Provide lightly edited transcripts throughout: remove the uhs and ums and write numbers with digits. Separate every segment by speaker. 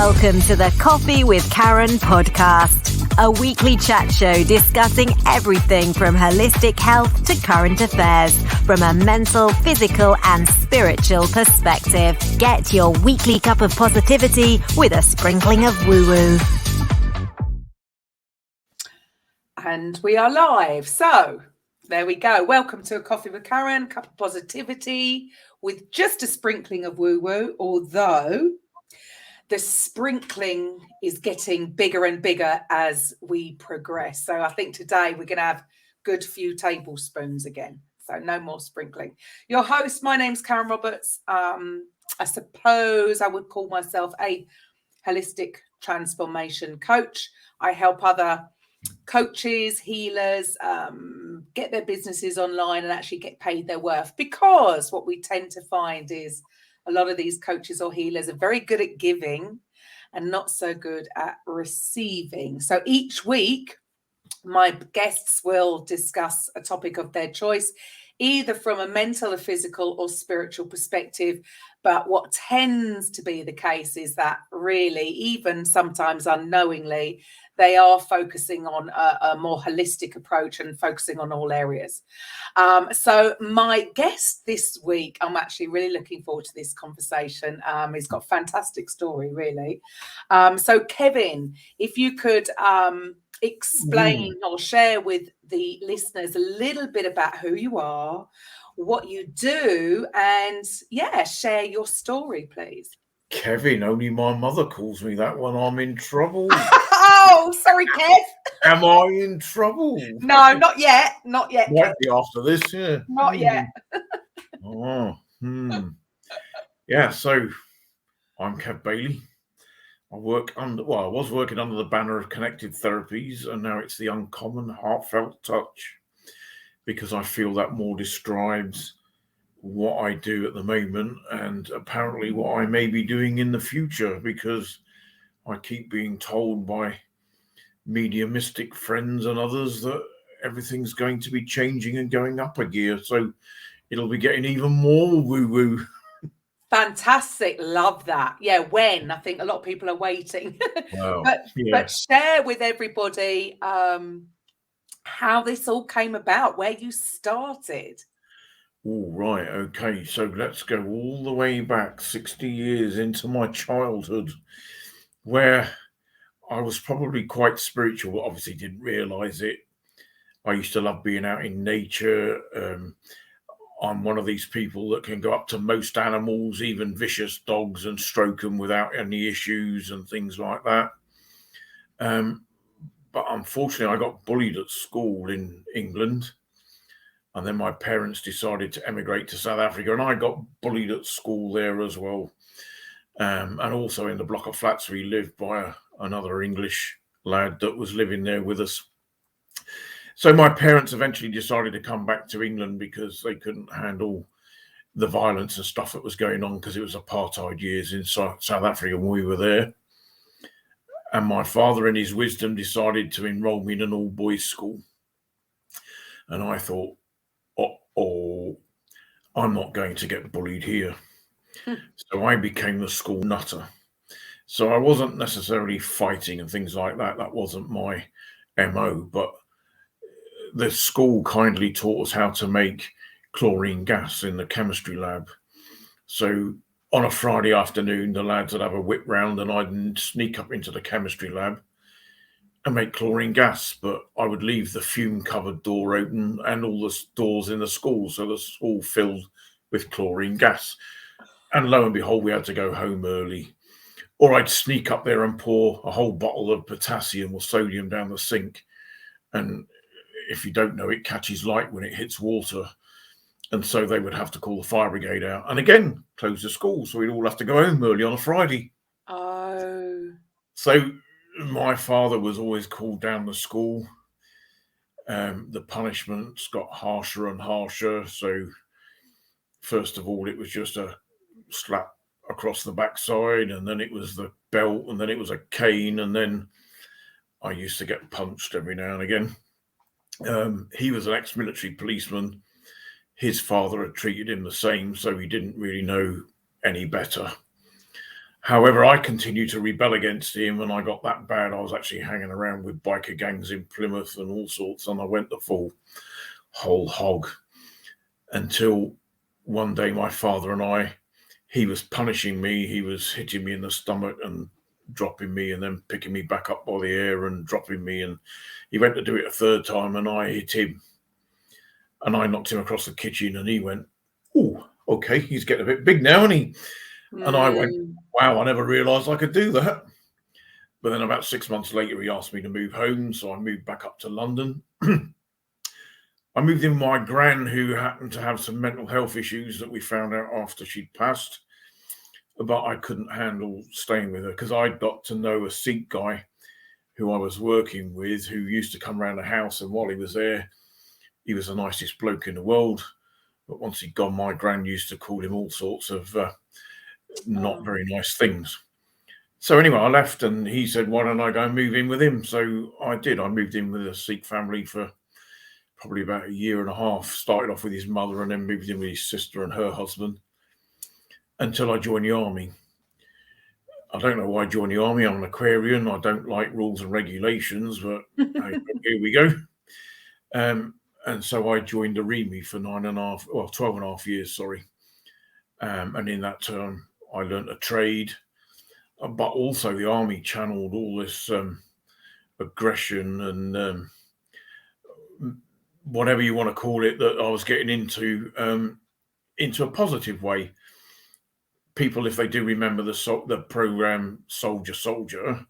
Speaker 1: Welcome to the Coffee with Karen podcast, a weekly chat show discussing everything from holistic health to current affairs from a mental, physical and spiritual perspective. Get your weekly cup of positivity with a sprinkling of woo-woo.
Speaker 2: And we are live. So there we go. Welcome to a Coffee with Karen, cup of positivity with just a sprinkling of woo-woo, although the sprinkling is getting bigger and bigger as we progress. So I think today we're going to have a good few tablespoons again. So no more sprinkling. Your host, my name's Karen Roberts. I suppose I would call myself a holistic transformation coach. I help other coaches, healers, get their businesses online and actually get paid their worth, because what we tend to find is a lot of these coaches or healers are very good at giving and not so good at receiving. So each week, my guests will discuss a topic of their choice, either from a mental, a physical or spiritual perspective. But what tends to be the case is that really, even sometimes unknowingly, they are focusing on a more holistic approach and focusing on all areas. So my guest this week, I'm actually really looking forward to this conversation. He's got a fantastic story, really. So Kevin, if you could explain or share with the listeners a little bit about who you are, what you do, and share your story, please.
Speaker 3: Kevin, only my mother calls me that when I'm in trouble.
Speaker 2: Oh, sorry, Kev.
Speaker 3: Am I in trouble?
Speaker 2: No, not yet. Not yet.
Speaker 3: Might be after this, yeah.
Speaker 2: Not yet.
Speaker 3: Yeah, so I'm Kev Bailey. I was working under the banner of Connective Therapies, and now it's the Uncommon Heartfelt Touch, because I feel that more describes what I do at the moment and apparently what I may be doing in the future, because I keep being told by mediumistic friends and others that everything's going to be changing and going up a gear. So it'll be getting even more woo-woo.
Speaker 2: Fantastic. Love that. Yeah, when? I think a lot of people are waiting.
Speaker 3: Wow.
Speaker 2: But share with everybody how this all came about, where you started.
Speaker 3: All right. Okay. So let's go all the way back 60 years into my childhood, where I was probably quite spiritual, but obviously didn't realize it. I used to love being out in nature. I'm one of these people that can go up to most animals, even vicious dogs, and stroke them without any issues and things like that. But unfortunately, I got bullied at school in England. And then my parents decided to emigrate to South Africa, and I got bullied at school there as well. And also in the block of flats we lived by another English lad that was living there with us. So my parents eventually decided to come back to England because they couldn't handle the violence and stuff that was going on, because it was apartheid years in South Africa when we were there. And my father, in his wisdom, decided to enroll me in an all-boys school. And I thought, I'm not going to get bullied here. So I became the school nutter. So I wasn't necessarily fighting and things like that. That wasn't my MO. But the school kindly taught us how to make chlorine gas in the chemistry lab. So on a Friday afternoon, the lads would have a whip round and I'd sneak up into the chemistry lab and make chlorine gas, but I would leave the fume-covered door open and all the doors in the school, so the school filled with chlorine gas. And lo and behold, we had to go home early. Or I'd sneak up there and pour a whole bottle of potassium or sodium down the sink. And if you don't know, it catches light when it hits water. And so they would have to call the fire brigade out. And again, close the school, so we'd all have to go home early on a Friday.
Speaker 2: Oh.
Speaker 3: So my father was always called down to school. The punishments got harsher and harsher. So first of all, it was just a slap across the backside, and then it was the belt, and then it was a cane, and then I used to get punched every now and again. He was an ex-military policeman. His father had treated him the same, so he didn't really know any better. However, I continued to rebel against him, and I got that bad. I was actually hanging around with biker gangs in Plymouth and all sorts, and I went the full whole hog until one day my father and he was punishing me. He was hitting me in the stomach and dropping me and then picking me back up by the ear and dropping me. And he went to do it a third time and I hit him. And I knocked him across the kitchen and he went, "Oh, okay, he's getting a bit big now." And I went, "Wow, I never realised I could do that." But then about 6 months later, he asked me to move home. So I moved back up to London. I moved in with my gran, who happened to have some mental health issues that we found out after she'd passed. But I couldn't handle staying with her because I'd got to know a Sikh guy who I was working with, who used to come around the house. And while he was there, he was the nicest bloke in the world. But once he'd gone, my gran used to call him all sorts of not very nice things. So anyway, I left and he said, "Why don't I go and move in with him?" So I did. I moved in with a Sikh family for probably about a year and a half. Started off with his mother and then moved in with his sister and her husband until I joined the army. I don't know why I joined the army. I'm an Aquarian. I don't like rules and regulations, but hey, here we go. And so I joined the REMI for 12 and a half years, sorry. And in that term, I learnt a trade, but also the army channeled all this aggression and whatever you want to call it that I was getting into a positive way. People, if they do remember the program Soldier,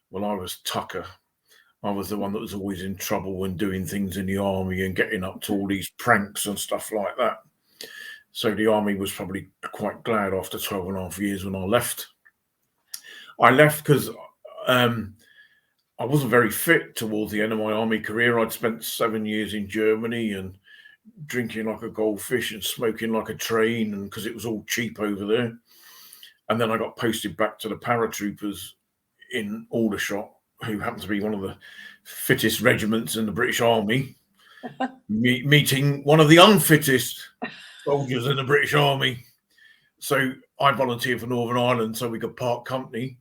Speaker 3: well, I was Tucker. I was the one that was always in trouble when doing things in the army and getting up to all these pranks and stuff like that. So the army was probably quite glad after 12 and a half years when I left. I left because I wasn't very fit towards the end of my army career. I'd spent 7 years in Germany and drinking like a goldfish and smoking like a train, and because it was all cheap over there. And then I got posted back to the paratroopers in Aldershot, who happened to be one of the fittest regiments in the British Army, meeting one of the unfittest soldiers in the British Army. So I volunteered for Northern Ireland so we could part company.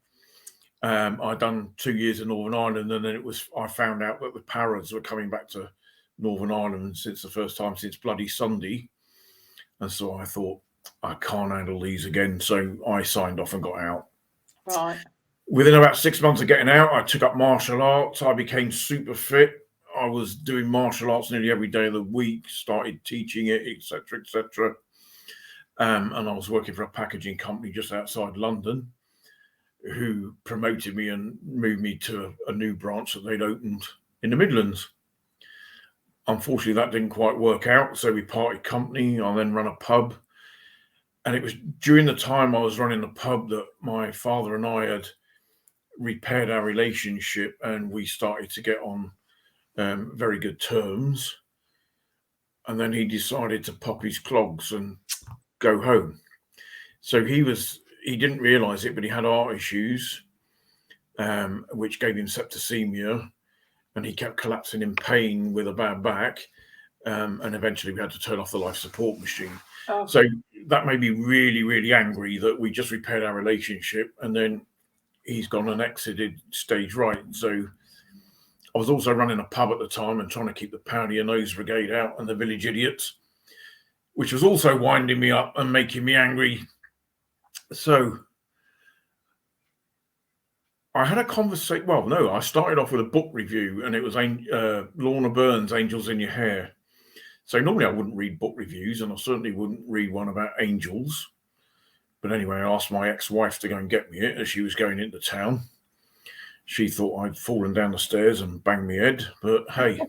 Speaker 3: I'd done 2 years in Northern Ireland, and then I found out that the paras were coming back to Northern Ireland since the first time since Bloody Sunday. And so I thought, I can't handle these again. So I signed off and got out.
Speaker 2: Right.
Speaker 3: Within about 6 months of getting out, I took up martial arts. I became super fit. I was doing martial arts nearly every day of the week, started teaching it, etc., etc. And I was working for a packaging company just outside London, who promoted me and moved me to a new branch that they'd opened in the Midlands. Unfortunately, that didn't quite work out, so we parted company. I then ran a pub, and it was during the time I was running the pub that my father and I had repaired our relationship, and we started to get on very good terms. And then he decided to pop his clogs and go home. So he didn't realize it, but he had heart issues, which gave him septicemia, and he kept collapsing in pain with a bad back. And eventually we had to turn off the life support machine. Oh. So that made me really, really angry that we just repaired our relationship and then he's gone and exited stage right. So I was also running a pub at the time and trying to keep the Pound Your Nose Brigade out and the Village Idiots, which was also winding me up and making me angry. So I had a conversation. Well, no, I started off with a book review, and it was Lorna Burns' Angels in Your Hair. So normally I wouldn't read book reviews, and I certainly wouldn't read one about angels. But anyway, I asked my ex-wife to go and get me it as she was going into town. She thought I'd fallen down the stairs and banged my head, but hey.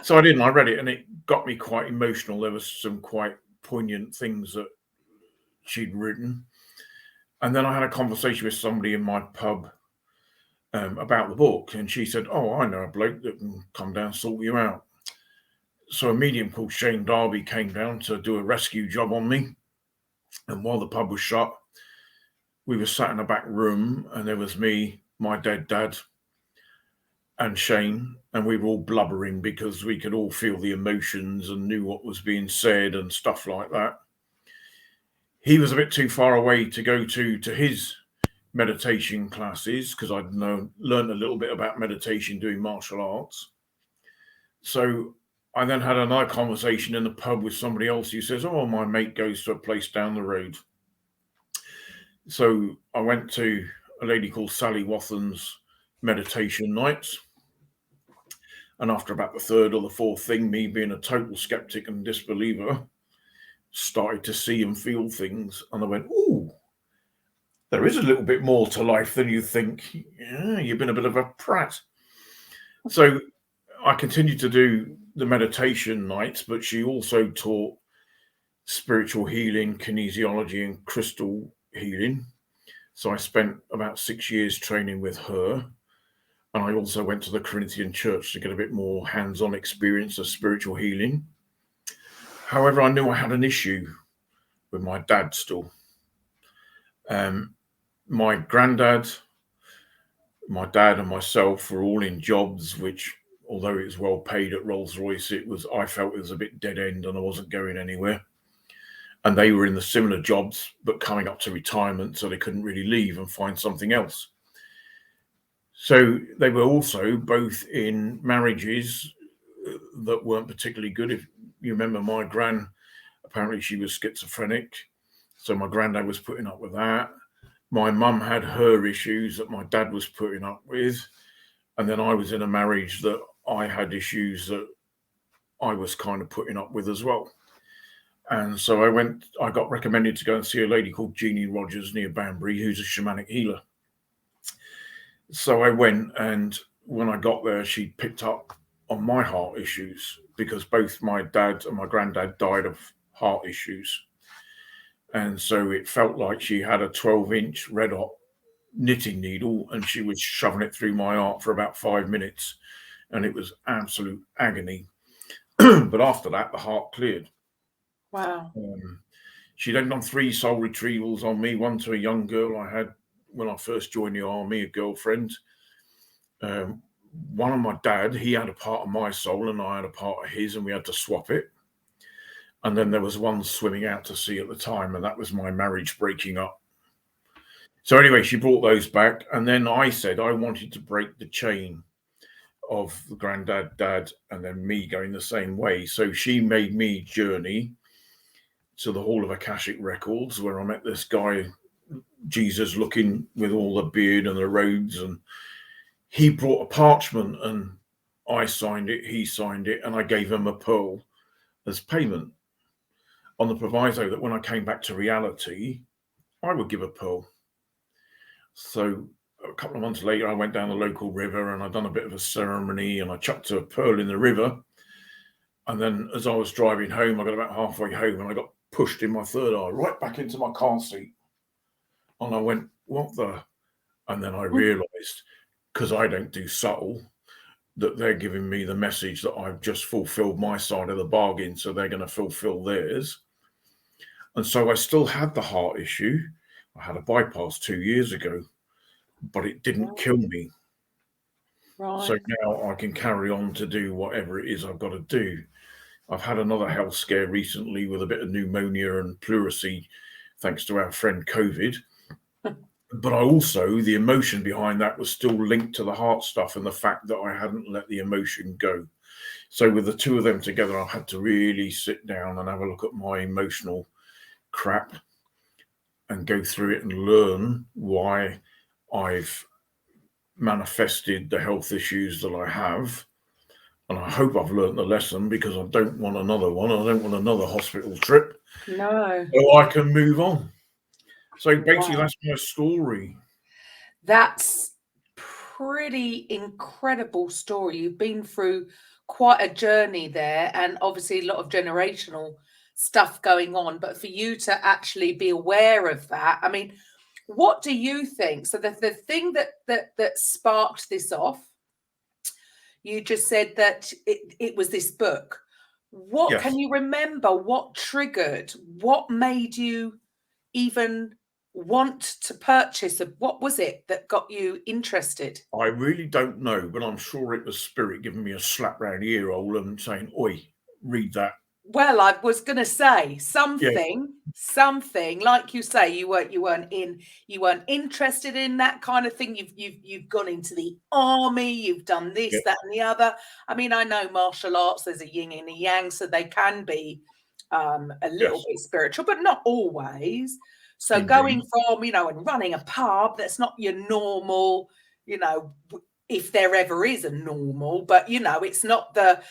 Speaker 3: So I didn't. I read it, and it got me quite emotional. There was some quite poignant things that she'd written. And then I had a conversation with somebody in my pub about the book, and she said, "Oh, I know a bloke that can come down and sort you out." So a medium called Shane Darby came down to do a rescue job on me. And while the pub was shut, we were sat in a back room, and there was me, my dead dad, and Shane, and we were all blubbering because we could all feel the emotions and knew what was being said and stuff like that. he was a bit too far away to go to his meditation classes, because I'd learned a little bit about meditation doing martial arts. So I then had another conversation in the pub with somebody else who says, oh, my mate goes to a place down the road. So I went to a lady called Sally Wathen's meditation nights. And after about the third or the fourth thing, me being a total skeptic and disbeliever, started to see and feel things. And I went, ooh, there is a little bit more to life than you think. Yeah, you've been a bit of a prat. So I continued to do the meditation nights, but she also taught spiritual healing, kinesiology, and crystal healing. So I spent about 6 years training with her. And I also went to the Corinthian church to get a bit more hands-on experience of spiritual healing. However, I knew I had an issue with my dad still. My granddad, my dad and myself were all in jobs which, although it was well paid at Rolls-Royce, I felt it was a bit dead end and I wasn't going anywhere. And they were in the similar jobs, but coming up to retirement, so they couldn't really leave and find something else. So they were also both in marriages that weren't particularly good. If you remember, my gran, apparently she was schizophrenic. So my granddad was putting up with that. My mum had her issues that my dad was putting up with. And then I was in a marriage that I had issues that I was kind of putting up with as well. And so I got recommended to go and see a lady called Jeannie Rogers near Banbury, who's a shamanic healer. So I went, and when I got there, she picked up on my heart issues, because both my dad and my granddad died of heart issues. And so it felt like she had a 12-inch red hot knitting needle and she was shoving it through my heart for about 5 minutes. And it was absolute agony. But after that, the heart cleared.
Speaker 2: Wow.
Speaker 3: She then done 3 soul retrievals on me, one to a young girl I had when I first joined the army, a girlfriend. One of my dad, he had a part of my soul and I had a part of his, and we had to swap it. And then there was one swimming out to sea at the time, and that was my marriage breaking up. So anyway, she brought those back, and then I said I wanted to break the chain of the granddad, dad, and then me going the same way. So she made me journey to the Hall of Akashic Records, where I met this guy, Jesus looking, with all the beard and the robes, and he brought a parchment and I signed it, he signed it, and I gave him a pearl as payment, on the proviso that when I came back to reality, I would give a pearl. So a couple of months later, I went down the local river and I'd done a bit of a ceremony and I chucked a pearl in the river. And then as I was driving home, I got about halfway home and I got pushed in my third eye right back into my car seat. And I went, what the? And then I realized, because I don't do subtle, that they're giving me the message that I've just fulfilled my side of the bargain, so they're going to fulfill theirs. And so I still had the heart issue. I had a bypass 2 years ago, but it didn't kill me. Right. So now I can carry on to do whatever it is I've got to do. I've had another health scare recently with a bit of pneumonia and pleurisy, thanks to our friend COVID. But I also, the emotion behind that was still linked to the heart stuff and the fact that I hadn't let the emotion go. So with the two of them together, I had to really sit down and have a look at my emotional crap and go through it and learn why I've manifested the health issues that I have. And I hope I've learned the lesson, because I don't want another one. I don't want another hospital trip.
Speaker 2: No.
Speaker 3: So I can move on. So basically, That's my story.
Speaker 2: That's pretty incredible story. You've been through quite a journey there, and obviously a lot of generational stuff going on. But for you to actually be aware of that, I mean, what do you think? So the thing that sparked this off, you just said that it was this book. What Yes. Can you remember? What triggered? What made you even want to purchase? What was it that got you interested?
Speaker 3: I really don't know, but I'm sure it was spirit giving me a slap round the ear hole and saying, oi, read that,
Speaker 2: Well, I was going to say something like you say, you weren't interested in that kind of thing. You've gone into the army, you've done this,
Speaker 3: Yeah.
Speaker 2: that, and the other. I mean, I know martial arts, there's a yin and a yang, so they can be a little bit spiritual, but not always. So
Speaker 3: Indeed.
Speaker 2: going from, and running a pub, that's not your normal, if there ever is a normal, but it's not the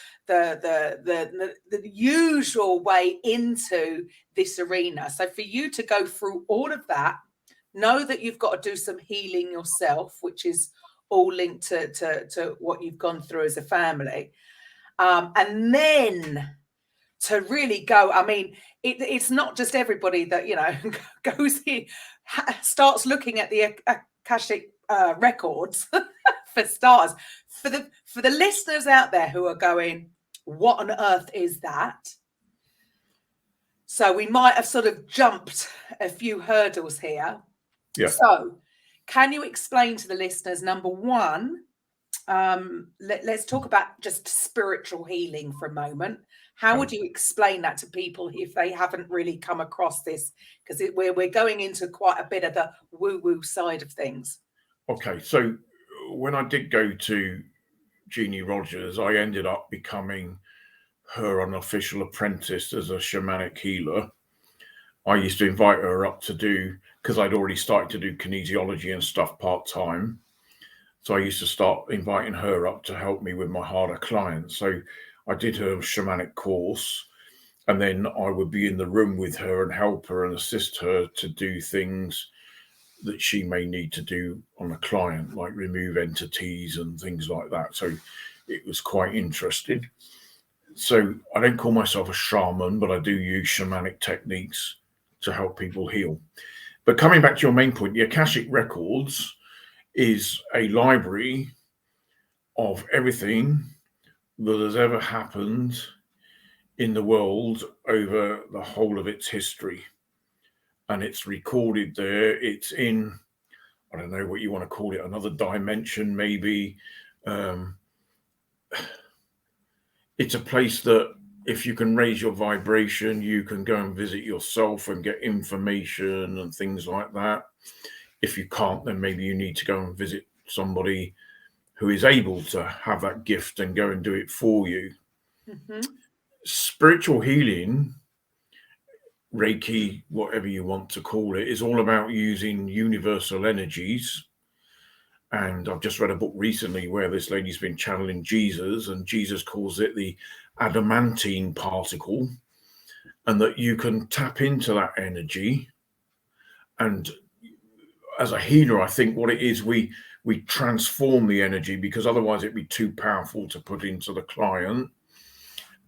Speaker 2: usual way into this arena. So for you to go through all of that, know that you've got to do some healing yourself, which is all linked to what you've gone through as a family, and then to really go. I mean, it's not just everybody that goes here, starts looking at the Akashic records. For starters, for the listeners out there who are going, what on earth is that? So we might have sort of jumped a few hurdles here.
Speaker 3: Yeah.
Speaker 2: So can you explain to the listeners, number one, let's talk about just spiritual healing for a moment. How would you explain that to people if they haven't really come across this? Because we're going into quite a bit of the woo-woo side of things.
Speaker 3: Okay, so when I did go to Jeannie Rogers, I ended up becoming her unofficial apprentice as a shamanic healer. I used to invite her up to do, because I'd already started to do kinesiology and stuff part-time. So I used to start inviting her up to help me with my harder clients. So I did her shamanic course, and then I would be in the room with her and help her and assist her to do things that she may need to do on a client, like remove entities and things like that. So it was quite interesting. So I don't call myself a shaman, but I do use shamanic techniques to help people heal. But coming back to your main point, the Akashic Records is a library of everything that has ever happened in the world over the whole of its history. And it's recorded there. It's in, I don't know what you want to call it, another dimension, maybe. It's a place that if you can raise your vibration, you can go and visit yourself and get information and things like that. If you can't, then maybe you need to go and visit somebody who is able to have that gift and go and do it for you.
Speaker 2: Mm-hmm.
Speaker 3: Spiritual healing, Reiki, whatever you want to call it, is all about using universal energies. And I've just read a book recently where this lady's been channeling Jesus, and Jesus calls it the adamantine particle, and that you can tap into that energy. And as a healer, I think what it is, we transform the energy, because otherwise it'd be too powerful to put into the client.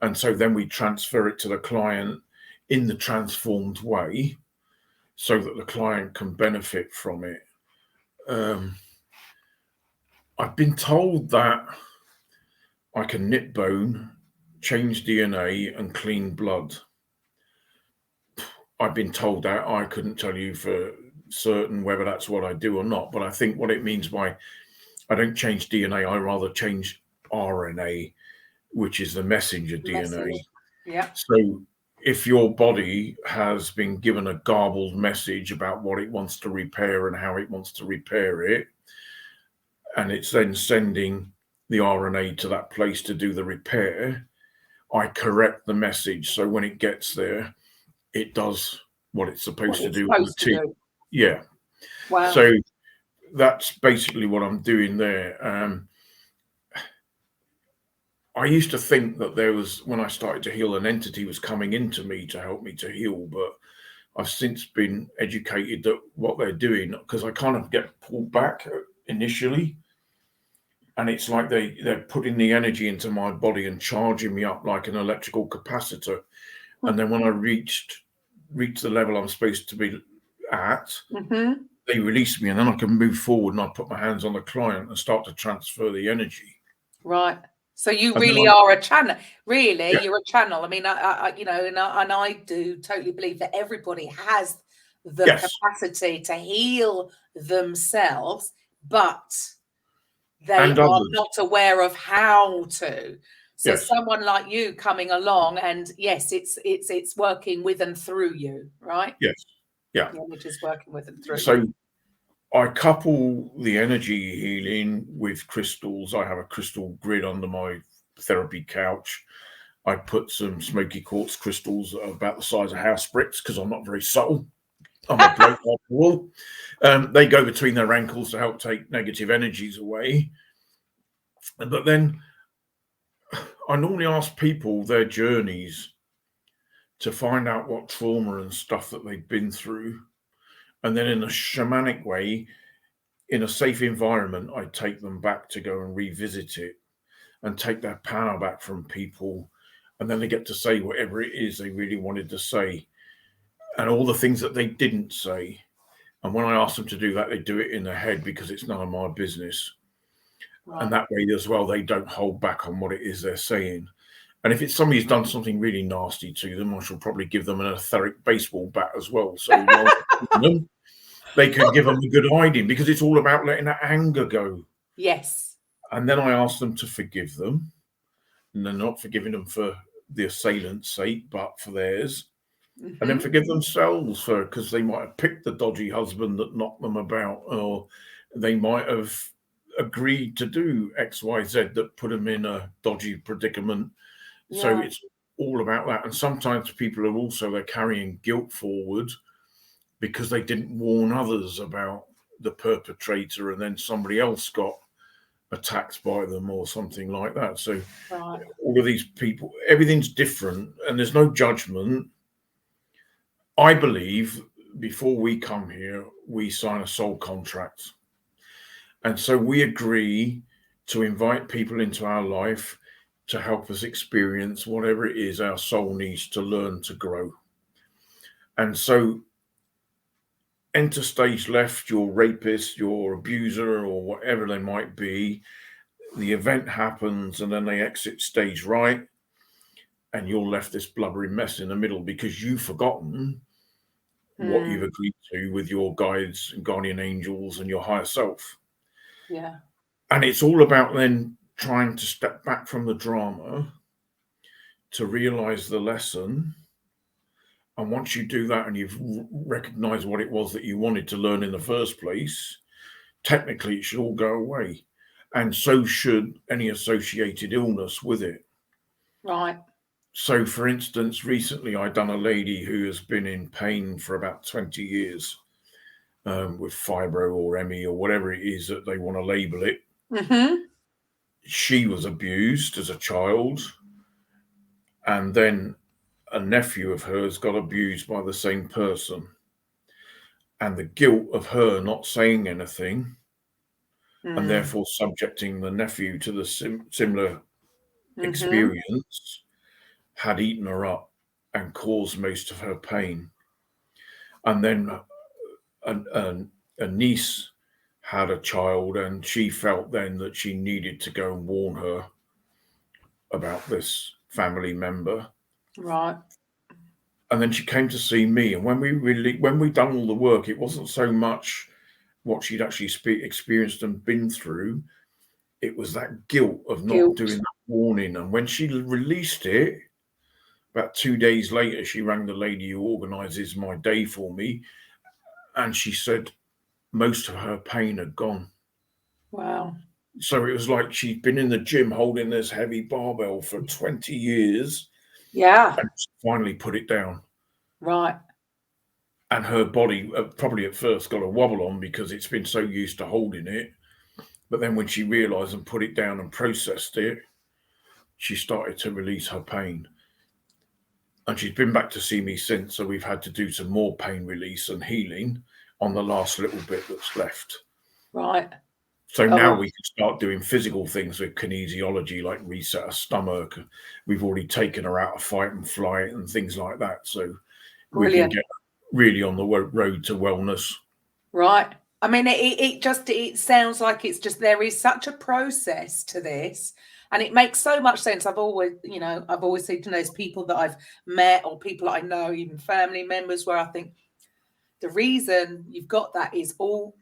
Speaker 3: And so then we transfer it to the client in the transformed way so that the client can benefit from it. I've been told that I can knit bone, change DNA, and clean blood. I've been told that. I couldn't tell you for certain whether that's what I do or not, but I think what it means by I don't change DNA, I rather change RNA, which is the messenger DNA.
Speaker 2: Yeah.
Speaker 3: So if your body has been given a garbled message about what it wants to repair and how it wants to repair it, and it's then sending the RNA to that place to do the repair, I correct the message. So when it gets there, it does what it's supposed to do on the tip. Yeah.
Speaker 2: Wow.
Speaker 3: So that's basically what I'm doing there. I used to think that there was, when I started to heal, an entity was coming into me to help me to heal, but I've since been educated that what they're doing, because I kind of get pulled back initially, and it's like they're putting the energy into my body and charging me up like an electrical capacitor. And then when I reach the level I'm supposed to be at,
Speaker 2: mm-hmm.
Speaker 3: they release me, and then I can move forward and I put my hands on the client and start to transfer the energy.
Speaker 2: Right. So you really are a channel. Really,
Speaker 3: Yeah.
Speaker 2: You're a channel. I mean, I do totally believe that everybody has the capacity to heal themselves, but they are not aware of how to. So
Speaker 3: Yes.
Speaker 2: someone like you coming along, and yes, it's working with and through you, right?
Speaker 3: Yes. Yeah.
Speaker 2: The image is working with and through you.
Speaker 3: So I couple the energy healing with crystals. I have a crystal grid under my therapy couch. I put some smoky quartz crystals that are about the size of house bricks because I'm not very subtle. I'm a bloke after all. They go between their ankles to help take negative energies away. But then I normally ask people their journeys to find out what trauma and stuff that they've been through. And then in a shamanic way, in a safe environment, I take them back to go and revisit it and take that power back from people. And then they get to say whatever it is they really wanted to say and all the things that they didn't say. And when I ask them to do that, they do it in their head because it's none of my business.
Speaker 2: Right.
Speaker 3: And that way as well, they don't hold back on what it is they're saying. And if it's somebody who's done something really nasty to them, I shall probably give them an etheric baseball bat as well. So they could give them a good hiding because it's all about letting that anger go.
Speaker 2: Yes.
Speaker 3: And then I ask them to forgive them. And they're not forgiving them for the assailant's sake, but for theirs.
Speaker 2: Mm-hmm.
Speaker 3: And then forgive themselves for because they might have picked the dodgy husband that knocked them about, or they might have agreed to do X, Y, Z that put them in a dodgy predicament.
Speaker 2: Yeah.
Speaker 3: So it's all about that. And sometimes people are also, they're carrying guilt forward because they didn't warn others about the perpetrator and then somebody else got attacked by them or something like that. So
Speaker 2: Right.
Speaker 3: all of these people, everything's different and there's no judgment. I believe before we come here, we sign a soul contract. And so we agree to invite people into our life to help us experience whatever it is our soul needs to learn to grow. And so enter stage left, your rapist, your abuser, or whatever they might be, the event happens and then they exit stage right. And you're left this blubbery mess in the middle because you've forgotten what you've agreed to with your guides and guardian angels and your higher self.
Speaker 2: Yeah.
Speaker 3: And it's all about then trying to step back from the drama to realize the lesson. And once you do that and you've recognized what it was that you wanted to learn in the first place, technically it should all go away. And so should any associated illness with it.
Speaker 2: Right.
Speaker 3: So, for instance, recently I done a lady who has been in pain for about 20 years with fibro or ME or whatever it is that they want to label it.
Speaker 2: Mm-hmm.
Speaker 3: She was abused as a child. And then a nephew of hers got abused by the same person. And the guilt of her not saying anything and therefore subjecting the nephew to the similar experience had eaten her up and caused most of her pain. And then a niece had a child and she felt then that she needed to go and warn her about this family member.
Speaker 2: Right.
Speaker 3: And then she came to see me. And when we done all the work, it wasn't so much what she'd actually experienced and been through. It was that guilt of not doing that warning. And when she released it, about 2 days later, she rang the lady who organizes my day for me. And she said most of her pain had gone.
Speaker 2: Wow.
Speaker 3: So it was like she'd been in the gym holding this heavy barbell for 20 years.
Speaker 2: Yeah.
Speaker 3: And finally put it down.
Speaker 2: Right.
Speaker 3: And her body probably at first got a wobble on because it's been so used to holding it. But then when she realized and put it down and processed it, she started to release her pain. And she's been back to see me since. So we've had to do some more pain release and healing on the last little bit that's left.
Speaker 2: Right.
Speaker 3: So now we can start doing physical things with kinesiology, like reset her stomach. We've already taken her out of fight and flight and things like that. So
Speaker 2: Brilliant.
Speaker 3: we can get really on the road to wellness.
Speaker 2: Right. I mean, it sounds like it's just, there is such a process to this. And it makes so much sense. I've always said to those people that I've met or people that I know, even family members, where I think the reason you've got that is all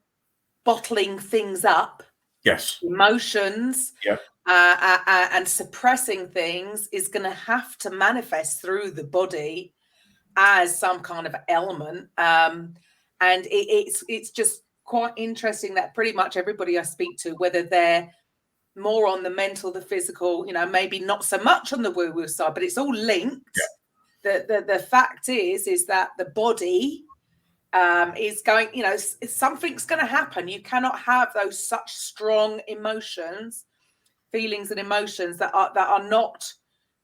Speaker 2: bottling things up.
Speaker 3: Yes.
Speaker 2: Emotions.
Speaker 3: Yeah.
Speaker 2: And suppressing things is going to have to manifest through the body as some kind of ailment. And it's just quite interesting that pretty much everybody I speak to, whether they're more on the mental, the physical, maybe not so much on the woo-woo side, but it's all linked. The fact is that the body is going, something's going to happen. You cannot have those such strong emotions, feelings and emotions that are not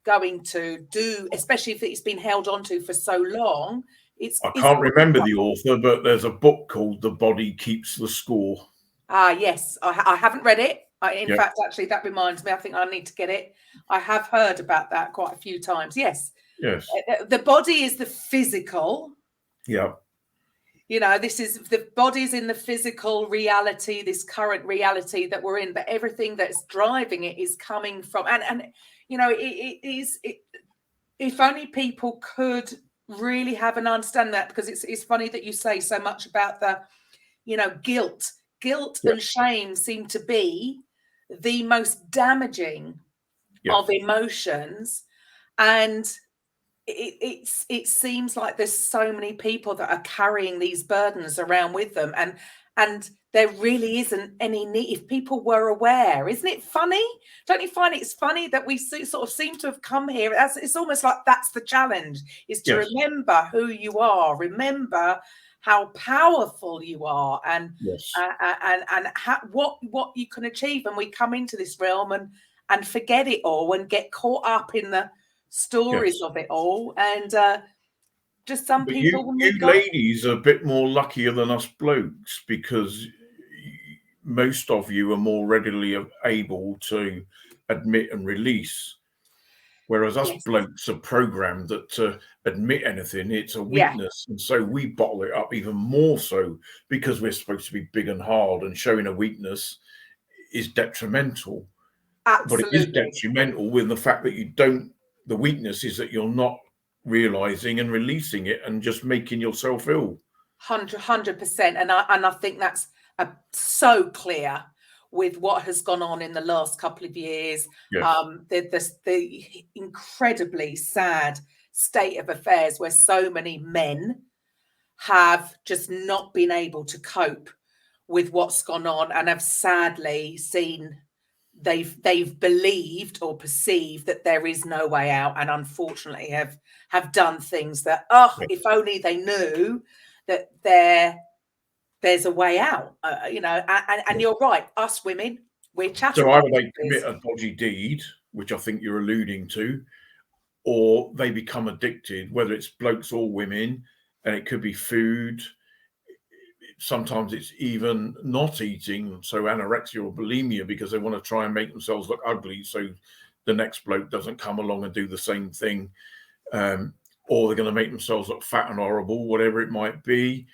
Speaker 2: going to do, especially if it's been held onto for so long.
Speaker 3: I can't remember the author, but there's a book called The Body Keeps the Score.
Speaker 2: Yes, I haven't read it. In fact, actually, that reminds me, I think I need to get it. I have heard about that quite a few times. Yes. The body is the physical.
Speaker 3: Yeah.
Speaker 2: This is the body's in the physical reality, this current reality that we're in, but everything that's driving it is coming from, and it is, if only people could really have an understanding that, because it's funny that you say so much about the, guilt and shame seem to be the most damaging of emotions. And it seems like there's so many people that are carrying these burdens around with them, and there really isn't any need. If people were aware, isn't it funny? Don't you find it's funny that we sort of seem to have come here? It's almost like that's the challenge, is to remember who you are, remember how powerful you are, and what you can achieve. And we come into this realm and forget it all and get caught up in the stories of it all, and just some
Speaker 3: but
Speaker 2: people.
Speaker 3: You ladies are a bit more luckier than us blokes, because most of you are more readily able to admit and release, whereas us blokes are programmed that to admit anything, it's a weakness, and so we bottle it up even more so, because we're supposed to be big and hard, and showing a weakness is detrimental.
Speaker 2: Absolutely.
Speaker 3: But it is detrimental with the fact that the weakness is that you're not realizing and releasing it and just making yourself ill.
Speaker 2: 100%. And I think that's so clear with what has gone on in the last couple of years. The incredibly sad state of affairs where so many men have just not been able to cope with what's gone on, and have sadly seen they've believed or perceived that there is no way out, and unfortunately have done things that, if only they knew that there's a way out, and you're right, us women, we're chatting.
Speaker 3: So either they commit a dodgy deed, which I think you're alluding to, or they become addicted, whether it's blokes or women, and it could be food. Sometimes it's even not eating, so anorexia or bulimia, because they want to try and make themselves look ugly so the next bloke doesn't come along and do the same thing, or they're going to make themselves look fat and horrible, whatever it might be.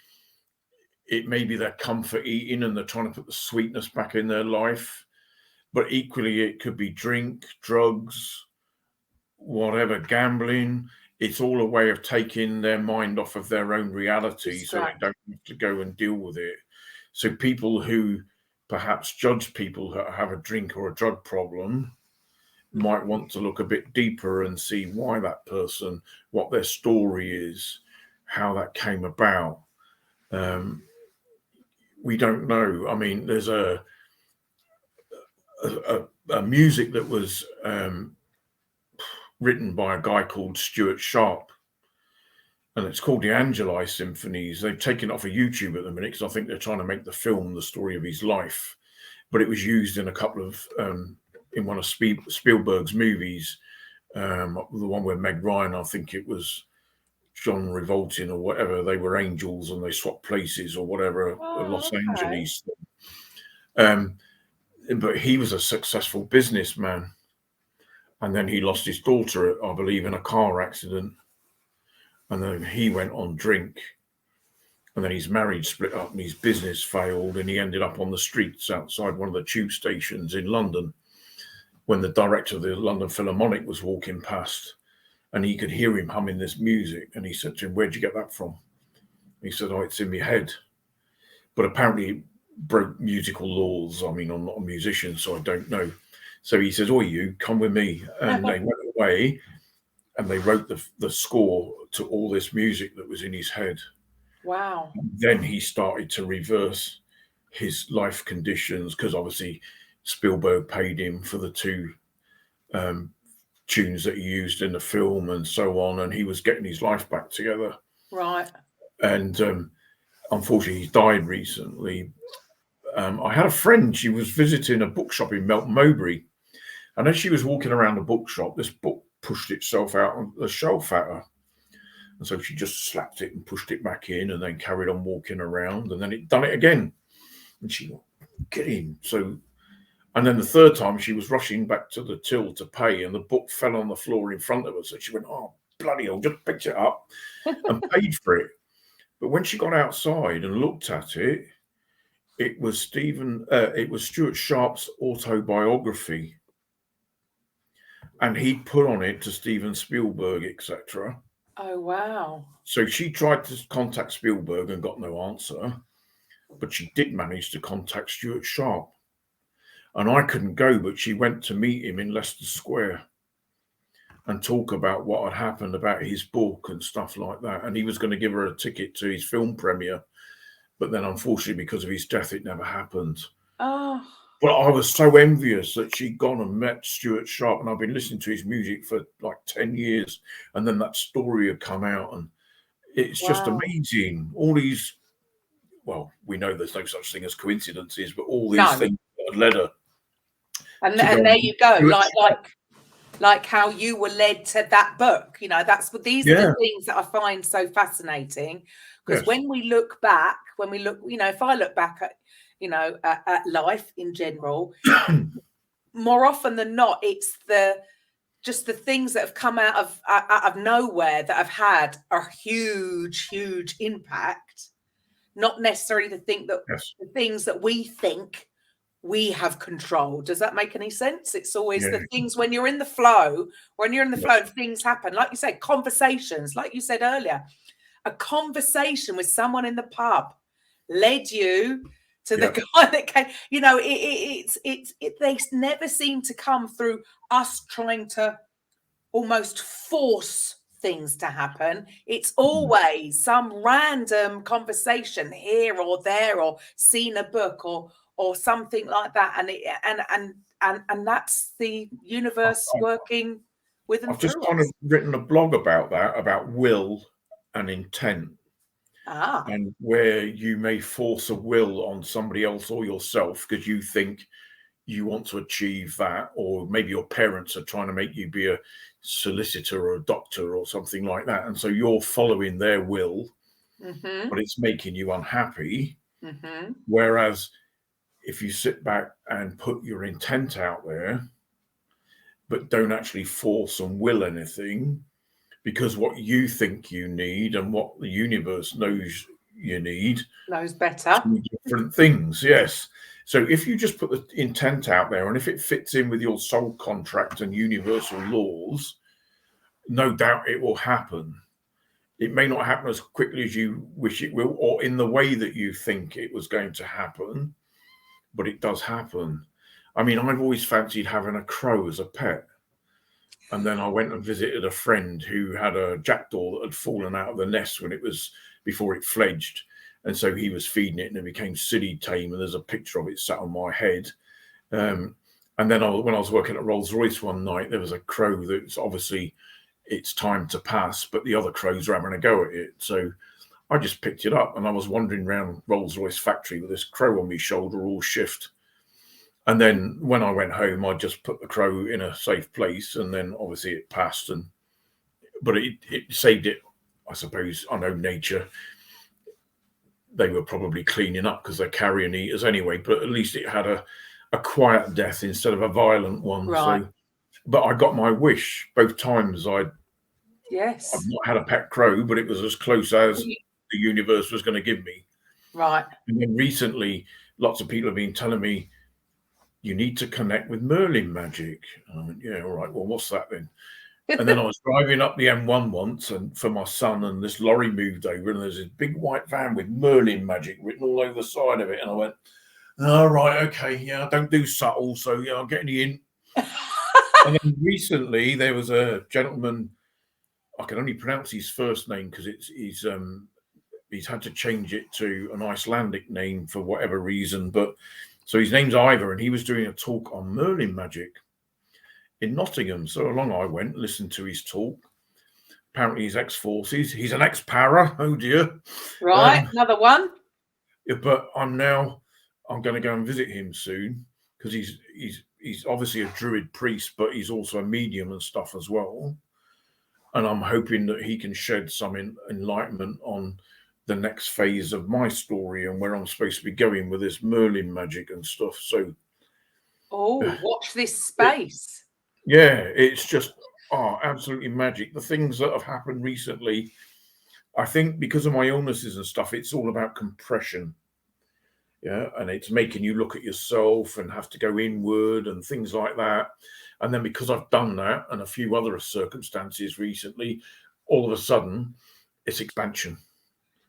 Speaker 3: It may be their comfort eating, and they're trying to put the sweetness back in their life, but equally it could be drink, drugs, whatever, gambling. It's all a way of taking their mind off of their own reality, so they don't have to go and deal with it. So people who perhaps judge people that have a drink or a drug problem might want to look a bit deeper and see why that person, what their story is, how that came about. We don't know. I mean, there's a music that was written by a guy called Stuart Sharp, and it's called the Angeli Symphonies. They've taken it off of YouTube at the minute, because I think they're trying to make the film the story of his life, but it was used in a couple of in one of Spielberg's movies, the one where Meg Ryan, I think it was John Revolting or whatever, they were angels and they swapped places or whatever. Los Angeles. But he was a successful businessman. And then he lost his daughter, I believe, in a car accident. And then he went on drink. And then his marriage split up and his business failed. And he ended up on the streets outside one of the tube stations in London when the director of the London Philharmonic was walking past. And he could hear him humming this music. And he said to him, "Where'd you get that from?" He said, "Oh, it's in my head." But apparently it broke musical laws. I mean, I'm not a musician, so I don't know. So he says, "Oh, you come with me," and they went away, and they wrote the score to all this music that was in his head.
Speaker 2: Wow.
Speaker 3: And then he started to reverse his life conditions, because obviously Spielberg paid him for the two tunes that he used in the film and so on, and he was getting his life back together.
Speaker 2: Right.
Speaker 3: And unfortunately, he died recently. I had a friend, she was visiting a bookshop in Melton Mowbray, and as she was walking around the bookshop, this book pushed itself out on the shelf at her. And so she just slapped it and pushed it back in, and then carried on walking around, and then it done it again. And she went, "Get in." So, and then the third time she was rushing back to the till to pay, and the book fell on the floor in front of her. So she went, "Oh, bloody hell," just picked it up and paid for it. But when she got outside and looked at it, it was Stuart Sharp's autobiography. And he put on it to Steven Spielberg, etc.
Speaker 2: Oh, wow.
Speaker 3: So she tried to contact Spielberg and got no answer, but she did manage to contact Stuart Sharp. And I couldn't go, but she went to meet him in Leicester Square and talk about what had happened, about his book and stuff like that. And he was going to give her a ticket to his film premiere. But then, unfortunately, because of his death, it never happened.
Speaker 2: Oh.
Speaker 3: But I was so envious that she'd gone and met Stuart Sharp, and I've been listening to his music for like 10 years. And then that story had come out, and it's just amazing. All these, well, we know there's no such thing as coincidences, but all these things that had led her.
Speaker 2: And there you go, like how you were led to that book. You know, these are the things that I find so fascinating, because when we look back, you know, if I look back at, you know, at life in general, more often than not, it's just the things that have come out of nowhere that have had a huge impact. Not necessarily to think that the things that we think we have control. Does that make any sense? It's always the things when you're in the flow, and things happen. Like you said, conversations, like you said earlier, a conversation with someone in the pub led you to the guy that came, you know, they never seem to come through us trying to almost force things to happen. It's always some random conversation here or there, or seen a book or something like that, and that's the universe working with and through us. I've just
Speaker 3: kind of written a blog about that, about will and intent. And where you may force a will on somebody else or yourself because you think you want to achieve that, or maybe your parents are trying to make you be a solicitor or a doctor or something like that, and so you're following their will, but it's making you unhappy. Whereas if you sit back and put your intent out there, but don't actually force and will anything, because what you think you need and what the universe knows you need
Speaker 2: knows better,
Speaker 3: different things. Yes. So if you just put the intent out there, and if it fits in with your soul contract and universal laws, no doubt it will happen. It may not happen as quickly as you wish it will, or in the way that you think it was going to happen, but it does happen. I mean, I've always fancied having a crow as a pet. And then I went and visited a friend who had a jackdaw that had fallen out of the nest before it fledged. And so he was feeding it, and it became silly tame. And there's a picture of it sat on my head. And then when I was working at Rolls-Royce one night, there was a crow that's obviously it's time to pass, but the other crows are having a go at it. So I just picked it up, and I was wandering around Rolls-Royce factory with this crow on my shoulder, all shift. And then when I went home, I just put the crow in a safe place, and then obviously it passed. But it saved it, I suppose. I know nature, they were probably cleaning up because they're carrion eaters anyway, but at least it had a quiet death instead of a violent one.
Speaker 2: Right.
Speaker 3: So, but I got my wish both times. I've not had a pet crow, but it was as close as the universe was going to give me.
Speaker 2: Right.
Speaker 3: And then recently, lots of people have been telling me, you need to connect with Merlin magic. And I went, yeah, all right, well, what's that then? And then I was driving up the M1 once, and for my son, and this lorry moved over, and there's this big white van with Merlin magic written all over the side of it. And I went, all right, okay, yeah, I don't do subtle, so yeah, I'm getting you in. And then recently there was a gentleman, I can only pronounce his first name because he's had to change it to an Icelandic name for whatever reason. But so his name's Ivor, and he was doing a talk on Merlin magic in Nottingham. So along I went, listened to his talk. Apparently he's ex-forces. He's an ex-para. Oh dear.
Speaker 2: Right, another one.
Speaker 3: But I'm going to go and visit him soon because he's obviously a druid priest, but he's also a medium and stuff as well. And I'm hoping that he can shed some enlightenment on the next phase of my story and where I'm supposed to be going with this Merlin magic and stuff. So,
Speaker 2: watch this space.
Speaker 3: It's just absolutely magic. The things that have happened recently, I think because of my illnesses and stuff, it's all about compression. Yeah, and it's making you look at yourself and have to go inward and things like that. And then because I've done that and a few other circumstances recently, all of a sudden it's expansion.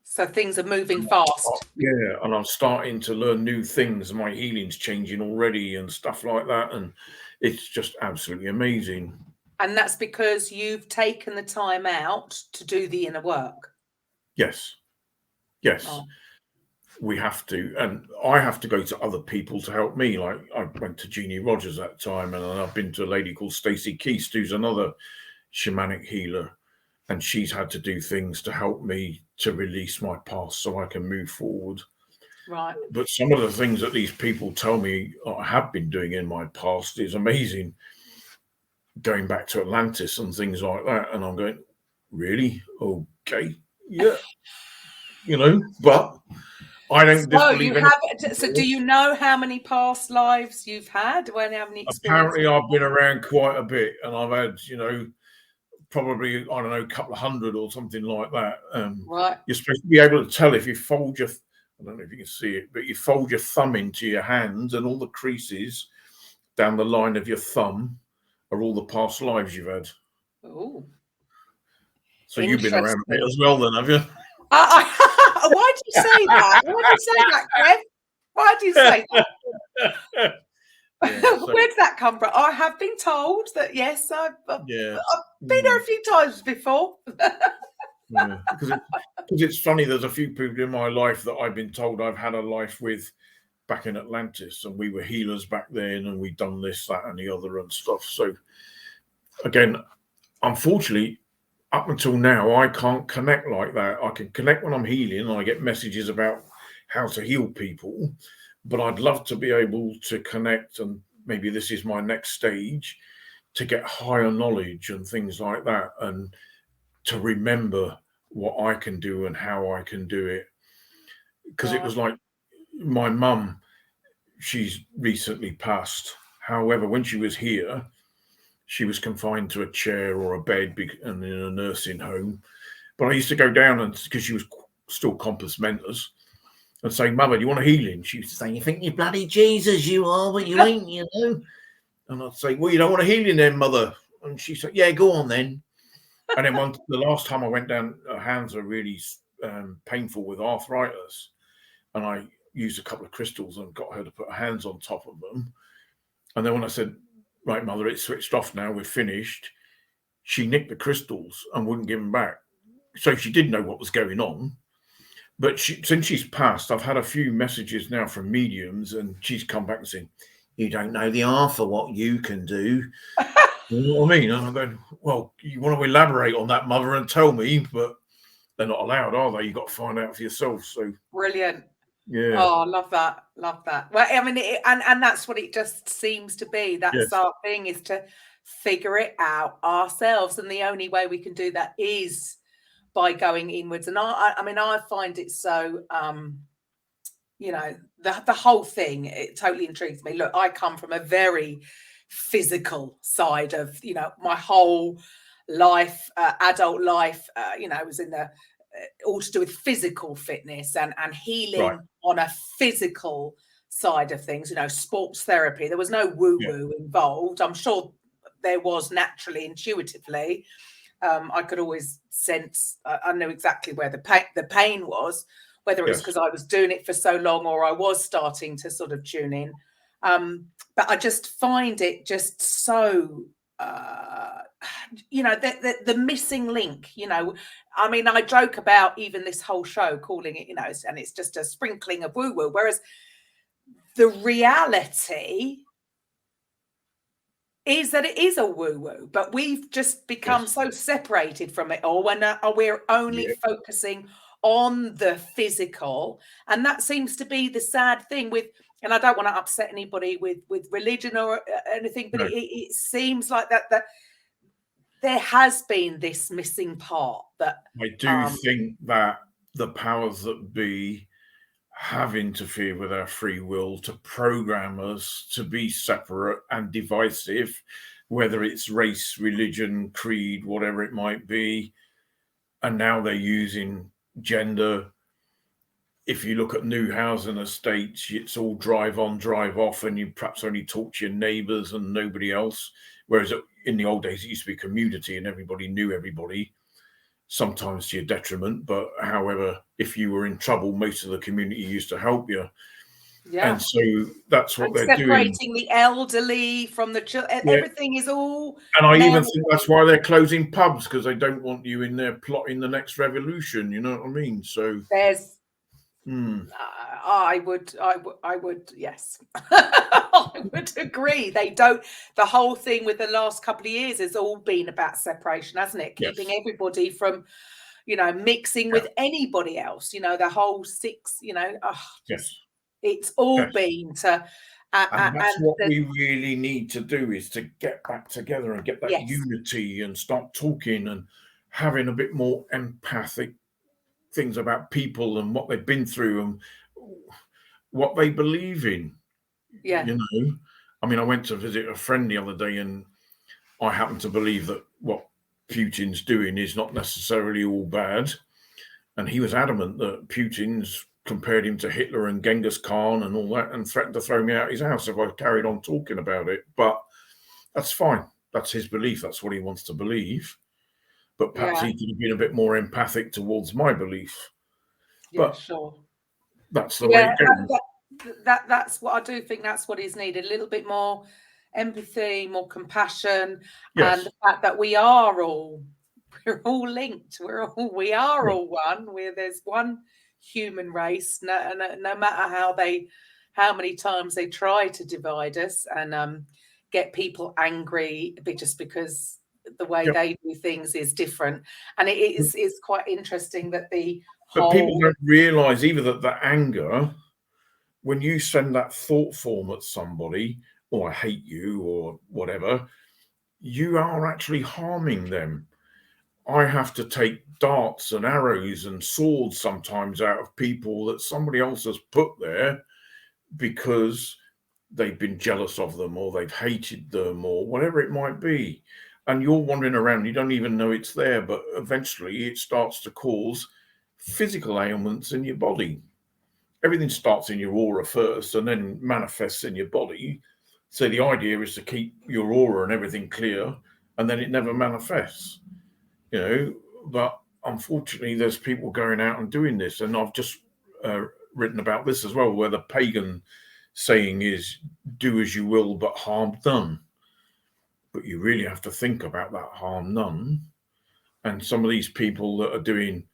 Speaker 2: So things are moving fast.
Speaker 3: Yeah, and I'm starting to learn new things. My healing's changing already and stuff like that. And it's just absolutely amazing.
Speaker 2: And that's because you've taken the time out to do the inner work.
Speaker 3: Yes. Oh. We have to, and I have to go to other people to help me. Like I went to Jeannie Rogers that time, and I've been to a lady called Stacey Keast, who's another shamanic healer, and she's had to do things to help me to release my past so I can move forward.
Speaker 2: Right.
Speaker 3: But some of the things that these people tell me I have been doing in my past is amazing. Going back to Atlantis and things like that, and I'm going, really? Okay, yeah, but I don't believe in.
Speaker 2: So do you know how many past lives you've had? How many experiences?
Speaker 3: Apparently I've been around quite a bit, and I've had, probably, I don't know, a couple of hundred or something like that.
Speaker 2: Right.
Speaker 3: You're supposed to be able to tell if you fold your, I don't know if you can see it, but you fold your thumb into your hands and all the creases down the line of your thumb are all the past lives you've had.
Speaker 2: Oh.
Speaker 3: So you've been around a bit as well then, have you?
Speaker 2: Why do you say that? Why do you say that, Kev? Why do you say that? Where did that come from? I have been told that, yes, I've been there a few times before.
Speaker 3: Because it's funny, there's a few people in my life that I've been told I've had a life with back in Atlantis, and we were healers back then, and we'd done this, that, and the other and stuff. So, again, unfortunately, up until now, I can't connect like that. I can connect when I'm healing. I get messages about how to heal people, but I'd love to be able to connect, and maybe this is my next stage, to get higher knowledge and things like that, and to remember what I can do and how I can do it. Because it was like my mum, she's recently passed. However, when she was here, she was confined to a chair or a bed and in a nursing home. But I used to go down, and because she was still compos mentis, and say, "Mother, do you want a healing?" She used to say, "You think you're bloody Jesus, you are, but you ain't, And I'd say, "Well, you don't want a healing then, Mother?" And she said, "Yeah, go on then." And then the last time I went down, her hands are really painful with arthritis, and I used a couple of crystals and got her to put her hands on top of them. And then when I said, "Right, Mother, it's switched off now, we're finished," she nicked the crystals and wouldn't give them back. So she did know what was going on. But since she's passed, I've had a few messages now from mediums, and she's come back and saying, "You don't know the half of what you can do." You know what I mean? And I'm going, "Well, you want to elaborate on that, Mother, and tell me," but they're not allowed, are they? You've got to find out for yourself. So
Speaker 2: brilliant.
Speaker 3: Yeah.
Speaker 2: Oh, love that. Love that. Well, I mean, and that's what it just seems to be. That's our thing, is to figure it out ourselves. And the only way we can do that is by going inwards. And I mean, I find it so, the whole thing, it totally intrigues me. Look, I come from a very physical side of, my whole life, adult life, was in the, all to do with physical fitness and healing on a physical side of things, sports therapy. There was no woo-woo involved. I'm sure there was naturally, intuitively. I could always sense, I knew exactly where the pain was, whether it was because I was doing it for so long or I was starting to sort of tune in. But I just find it just so the missing link. I mean, I joke about even this whole show calling it, and it's just a sprinkling of woo woo, whereas the reality is that it is a woo woo, but we've just become so separated from it all when we're only focusing on the physical. And that seems to be the sad thing and I don't want to upset anybody with religion or anything, but it seems like that there has been this missing part that
Speaker 3: I do think that the powers that be have interfered with our free will to program us to be separate and divisive, whether it's race, religion, creed, whatever it might be. And now they're using gender. If you look at new housing estates, it's all drive on, drive off, and you perhaps only talk to your neighbours and nobody else. Whereas in the old days, it used to be community and everybody knew everybody, sometimes to your detriment. But however, if you were in trouble, most of the community used to help you. Yeah. And so that's what they're
Speaker 2: separating the elderly from the children. Everything is all.
Speaker 3: And I even think that's why they're closing pubs, because they don't want you in there plotting the next revolution. You know what I mean? So
Speaker 2: there's. I would, yes, I would agree. They don't. The whole thing with the last couple of years has all been about separation, hasn't it?
Speaker 3: Yes.
Speaker 2: Keeping everybody from, mixing with anybody else. The whole six.
Speaker 3: Yes.
Speaker 2: It's all been to.
Speaker 3: And that's what we really need to do, is to get back together and get that unity and start talking and having a bit more empathic things about people and what they've been through and what they believe in. I mean, I went to visit a friend the other day, and I happen to believe that what Putin's doing is not necessarily all bad, and he was adamant that Putin's compared him to Hitler and Genghis Khan and all that, and threatened to throw me out his house if I carried on talking about it. But that's fine, that's his belief, that's what he wants to believe. But perhaps he could have been a bit more empathic towards my belief.
Speaker 2: Yeah, sure.
Speaker 3: That's the way it goes.
Speaker 2: That's what I do think. That's what is needed. A little bit more empathy, more compassion, and the fact that we're all linked. We are all one. There's one human race. No matter how many times they try to divide us and get people angry, just because the way they do things is different. And it's quite interesting that
Speaker 3: but people don't realise either that the anger, when you send that thought form at somebody, or I hate you or whatever, you are actually harming them. I have to take darts and arrows and swords sometimes out of people that somebody else has put there because they've been jealous of them or they've hated them or whatever it might be. And you're wandering around, you don't even know it's there, but eventually it starts to cause physical ailments in your body. Everything starts in your aura first and then manifests in your body. So the idea is to keep your aura and everything clear, and then it never manifests. But unfortunately there's people going out and doing this, and I've just written about this as well, where the pagan saying is, do as you will but harm none. But you really have to think about that harm none. And some of these people that are doing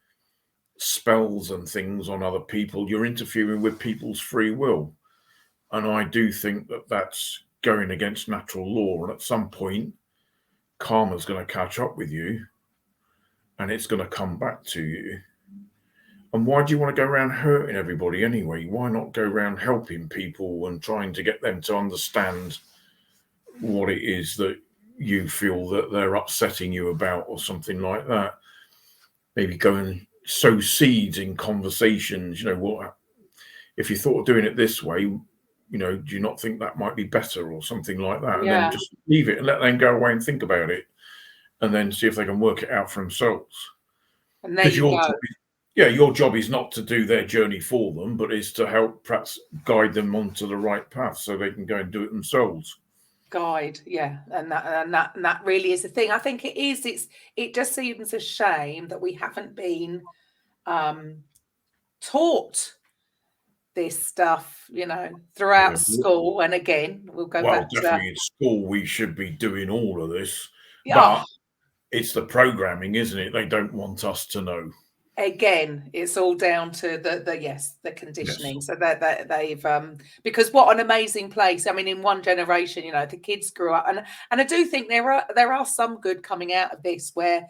Speaker 3: spells and things on other people, you're interfering with people's free will. And I do think that that's going against natural law, and at some point karma's going to catch up with you and it's going to come back to you. And why do you want to go around hurting everybody anyway? Why not go around helping people and trying to get them to understand what it is that you feel that they're upsetting you about, or something like that? Maybe go and sow seeds in conversations. What if you thought of doing it this way, do you not think that might be better, or something like that? And then just leave it and let them go away and think about it, and then see if they can work it out for themselves.
Speaker 2: And there you go.
Speaker 3: Your job is not to do their journey for them, but is to help perhaps guide them onto the right path so they can go and do it themselves.
Speaker 2: Guide, and that really is the thing. I think it is. It just seems a shame that we haven't been taught this stuff, throughout
Speaker 3: Yeah.
Speaker 2: school. And again, we'll go
Speaker 3: Well,
Speaker 2: back to
Speaker 3: definitely in school, we should be doing all of this.
Speaker 2: oh,
Speaker 3: But it's the programming, isn't it? They don't want us to know.
Speaker 2: again, it's all down to the conditioning.
Speaker 3: Yes.
Speaker 2: So that they've because what an amazing place. I mean, in one generation, the kids grew up, and I do think there are some good coming out of this where,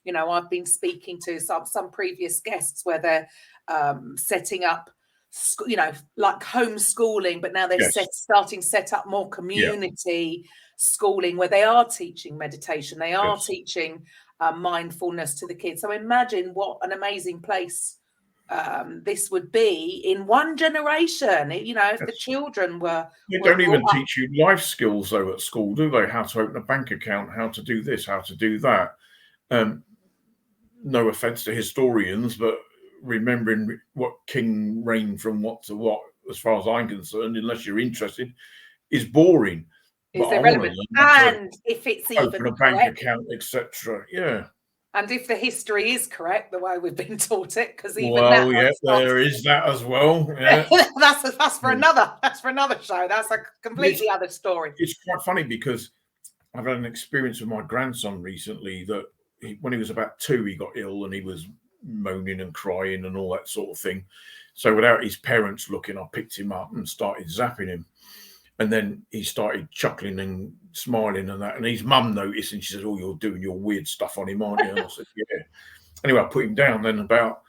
Speaker 2: I've been speaking to some previous guests where they're setting up, like homeschooling, but now they're
Speaker 3: Yes.
Speaker 2: starting to set up more community schooling where they are teaching meditation, they are teaching mindfulness to the kids. So imagine what an amazing place this would be in one generation. If the children were.
Speaker 3: They
Speaker 2: were
Speaker 3: don't even
Speaker 2: brought up.
Speaker 3: teach you life skills though at school, do they? How to open a bank account, how to do this, how to do that. No offense to historians, but remembering what king reigned from what to what, as far as I'm concerned, unless you're interested, is boring.
Speaker 2: Is
Speaker 3: but
Speaker 2: irrelevant. And if it's even
Speaker 3: open a bank account, etc. Yeah.
Speaker 2: And if the history is correct, the way we've been taught it, because even
Speaker 3: there is that as well. Yeah.
Speaker 2: that's for another show. That's a completely other story.
Speaker 3: It's quite funny because I've had an experience with my grandson recently that when he was about 2, he got ill and he was moaning and crying and all that sort of thing. So without his parents looking, I picked him up and started zapping him. And then he started chuckling and smiling and that. And his mum noticed and she said, "Oh, you're doing your weird stuff on him, aren't you?" And I said, "Yeah." Anyway, I put him down. Then about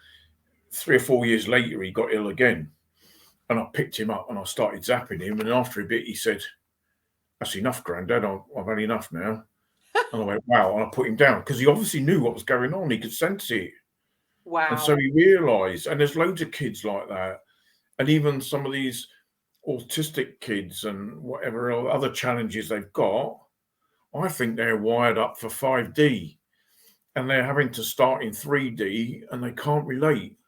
Speaker 3: 3 or 4 years later, he got ill again. And I picked him up and I started zapping him. And after a bit, he said, "That's enough, Grandad. I've had enough now." And I went, "Wow." And I put him down because he obviously knew what was going on. He could sense it.
Speaker 2: Wow.
Speaker 3: And so he realised, and there's loads of kids like that. And even some of these autistic kids and whatever other challenges they've got, I think they're wired up for 5D and they're having to start in 3D and they can't relate.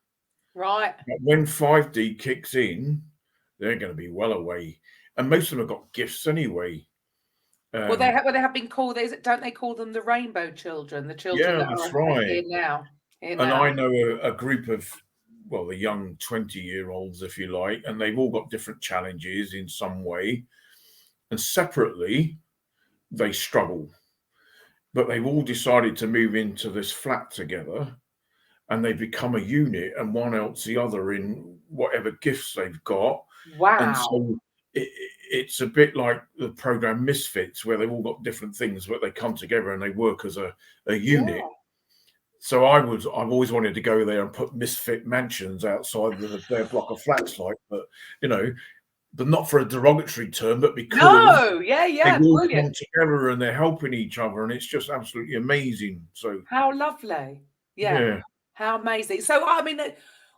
Speaker 2: Right.
Speaker 3: But when 5D kicks in, they're going to be well away. And most of them have got gifts anyway.
Speaker 2: Well, they have been called, don't they call them the rainbow children? The children that
Speaker 3: that's
Speaker 2: are
Speaker 3: right.
Speaker 2: here now.
Speaker 3: I know a group of, the young 20-year-olds, if you like, and they've all got different challenges in some way. And separately, they struggle. But they've all decided to move into this flat together and they become a unit and one helps the other in whatever gifts they've got.
Speaker 2: Wow.
Speaker 3: And so it's a bit like the program Misfits, where they've all got different things, but they come together and they work as a unit. Yeah. So I've always wanted to go there and put misfit mansions outside their block of flats, but not for a derogatory term, but because they all come together and they're helping each other, and it's just absolutely amazing. So
Speaker 2: how lovely, yeah. How amazing. So I mean,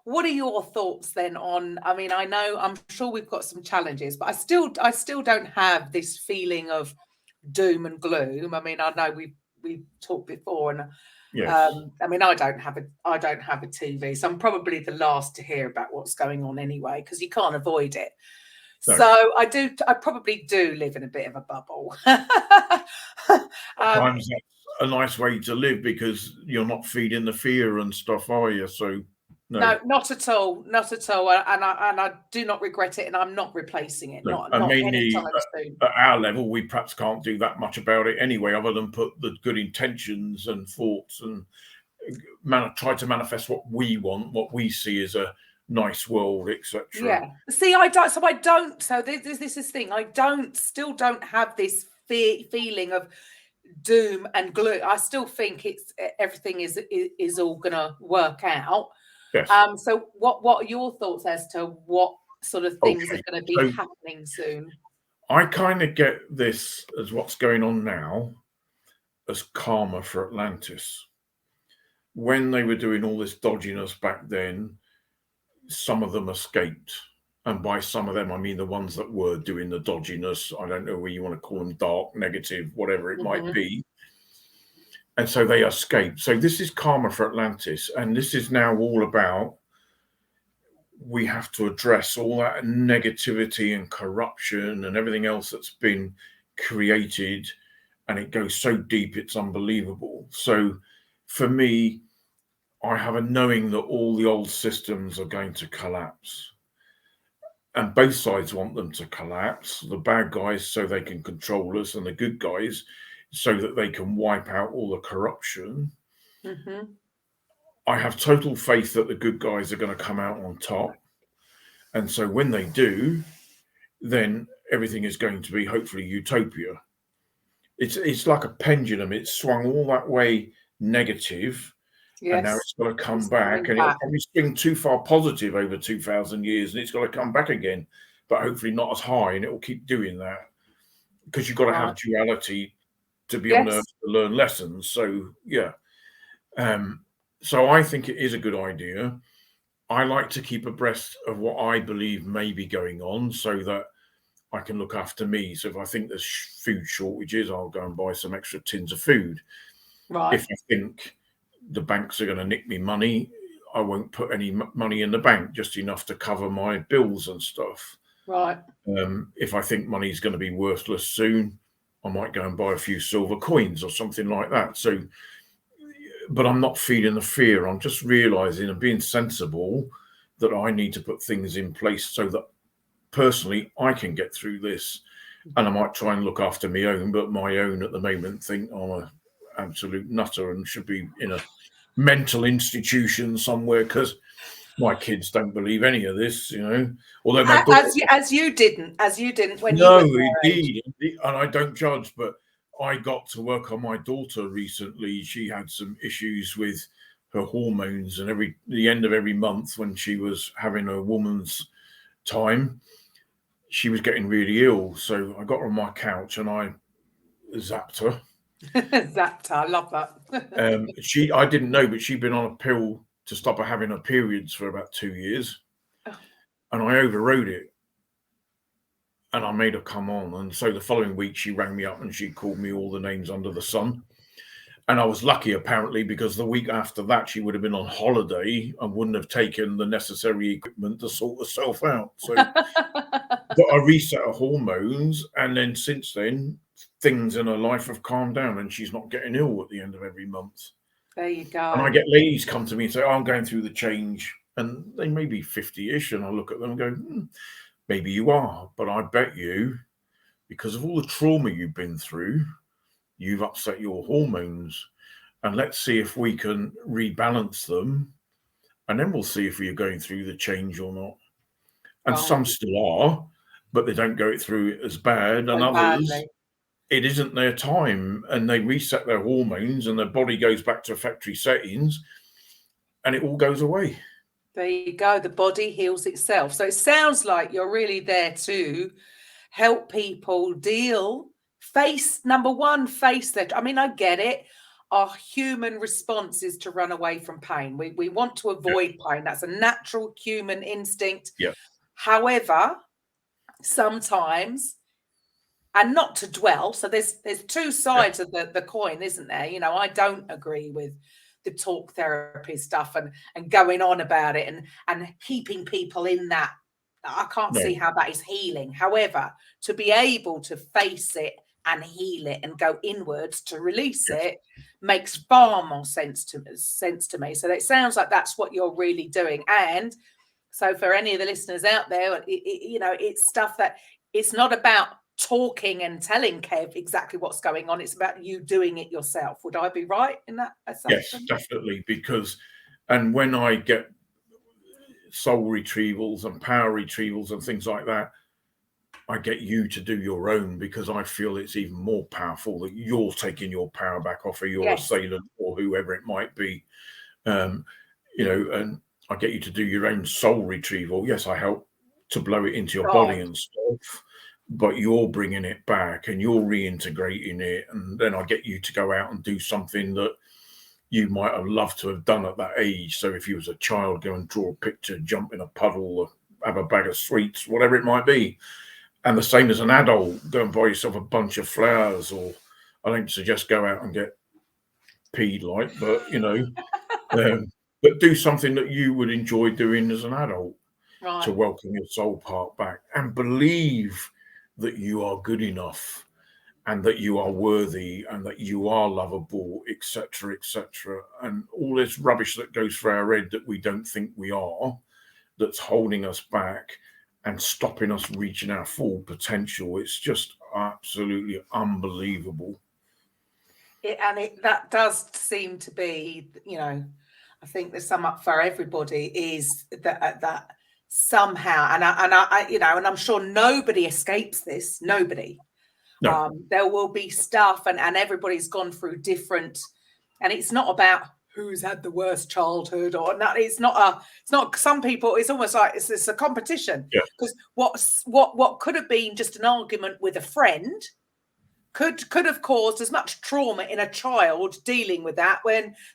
Speaker 2: what are your thoughts then on? I mean, I'm sure we've got some challenges, but I still don't have this feeling of doom and gloom. I mean, I know we've talked before, and I mean, I don't have a TV, so I'm probably the last to hear about what's going on anyway, because you can't avoid it. No. So I probably do live in a bit of a bubble.
Speaker 3: Sometimes that's a nice way to live because you're not feeding the fear and stuff, are you? So
Speaker 2: no, not at all, not at all. And I do not regret it, and I'm not replacing it.
Speaker 3: No.
Speaker 2: Not anytime soon.
Speaker 3: At our level, we perhaps can't do that much about it anyway, other than put the good intentions and thoughts and try to manifest what we want, what we see as a nice world, etc.
Speaker 2: Yeah. See, I don't. So I don't. So this is the thing. I still don't have this feeling of doom and gloom. I still think everything is all gonna work out.
Speaker 3: Yes.
Speaker 2: So what are your thoughts as to what sort of things are going to be happening soon?
Speaker 3: I kind of get this as what's going on now as karma for Atlantis. When they were doing all this dodginess back then, some of them escaped. And by some of them, I mean the ones that were doing the dodginess. I don't know whether you want to call them dark, negative, whatever it might be. And so they escaped. So this is karma for Atlantis. And this is now all about, we have to address all that negativity and corruption and everything else that's been created. And it goes so deep, it's unbelievable. So for me, I have a knowing that all the old systems are going to collapse. and both sides want them to collapse, the bad guys so they can control us, and the good guys so that they can wipe out all the corruption.
Speaker 2: Mm-hmm.
Speaker 3: I have total faith that the good guys are going to come out on top. And so when they do, then everything is going to be hopefully utopia. It's like a pendulum. It's swung all that way negative,
Speaker 2: Yes.
Speaker 3: and now it's got to come back, and it'll probably swing too far positive over 2,000 years, and it's got to come back again, but hopefully not as high, and it will keep doing that, because you've got to have duality to be on Earth to learn lessons. So yeah, so I think it is a good idea. I like to keep abreast of what I believe may be going on, so that I can look after me. So if I think there's food shortages, I'll go and buy some extra tins of food.
Speaker 2: Right.
Speaker 3: If I think the banks are going to nick me money, I won't put any money in the bank, just enough to cover my bills and stuff.
Speaker 2: Right.
Speaker 3: If I think money's going to be worthless soon, I might go and buy a few silver coins or something like that. So, but I'm not feeding the fear. I'm just realizing and being sensible that I need to put things in place so that personally I can get through this. And I might try and look after my own, but my own at the moment think I'm an absolute nutter and should be in a mental institution somewhere, because my kids don't believe any of this, you know. Although my daughter,
Speaker 2: as you didn't when
Speaker 3: no,
Speaker 2: you were
Speaker 3: indeed, and I don't judge, but I got to work on my daughter recently. She had some issues with her hormones, and the end of every month when she was having a woman's time, she was getting really ill. So I got her on my couch and I zapped her.
Speaker 2: Zapped her, I love that.
Speaker 3: I didn't know, but she'd been on a pill to stop her having her periods for about 2 years. And I overrode it. And I made her come on. And so the following week she rang me up and she called me all the names under the sun. And I was lucky, apparently, because the week after that, she would have been on holiday and wouldn't have taken the necessary equipment to sort herself out. So but I reset her hormones. And then since then, things in her life have calmed down and she's not getting ill at the end of every month.
Speaker 2: There you go.
Speaker 3: And I get ladies come to me and say, I'm going through the change. And they may be 50-ish. And I look at them and go, maybe you are. But I bet you, because of all the trauma you've been through, you've upset your hormones, and let's see if we can rebalance them, and then we'll see if we are going through the change or not. And some still are, but they don't go through it as bad, and others, it isn't their time, and they reset their hormones, and their body goes back to factory settings, and it all goes away.
Speaker 2: There you go. The body heals itself. So it sounds like you're really there to help people face that. I mean, I get it. Our human response is to run away from pain. We want to avoid pain. That's a natural human instinct.
Speaker 3: Yeah.
Speaker 2: However, sometimes, and not to dwell. So there's two sides of the coin, isn't there? You know, I don't agree with the talk therapy stuff and going on about it and keeping people in that. I can't see how that is healing. However, to be able to face it and heal it and go inwards to release it makes far more sense to me. So it sounds like that's what you're really doing. And so for any of the listeners out there, it's stuff that it's not about talking and telling Kev exactly what's going on. It's about you doing it yourself. Would I be right in that assumption?
Speaker 3: Yes, definitely. And when I get soul retrievals and power retrievals and things like that, I get you to do your own, because I feel it's even more powerful that you're taking your power back off of your assailant or whoever it might be. And I get you to do your own soul retrieval. Yes, I help to blow it into your body and stuff, but you're bringing it back and you're reintegrating it. And then I get you to go out and do something that you might have loved to have done at that age. So if you was a child, go and draw a picture, jump in a puddle, or have a bag of sweets, whatever it might be. And the same as an adult, go and buy yourself a bunch of flowers, or I don't suggest go out and get peed like, but but do something that you would enjoy doing as an adult to welcome your soul part back, and believe that you are good enough and that you are worthy and that you are lovable, etc., etc. And all this rubbish that goes through our head that we don't think we are, that's holding us back. and stopping us reaching our full potential. It's just absolutely unbelievable.
Speaker 2: That does seem to be, I think the sum up for everybody is that somehow, and I'm sure nobody escapes this. Nobody.
Speaker 3: No.
Speaker 2: There will be stuff, and everybody's gone through different, and it's not about who's had the worst childhood or not. It's not some people, it's almost like it's a competition, because what could have been just an argument with a friend could have caused as much trauma in a child dealing with that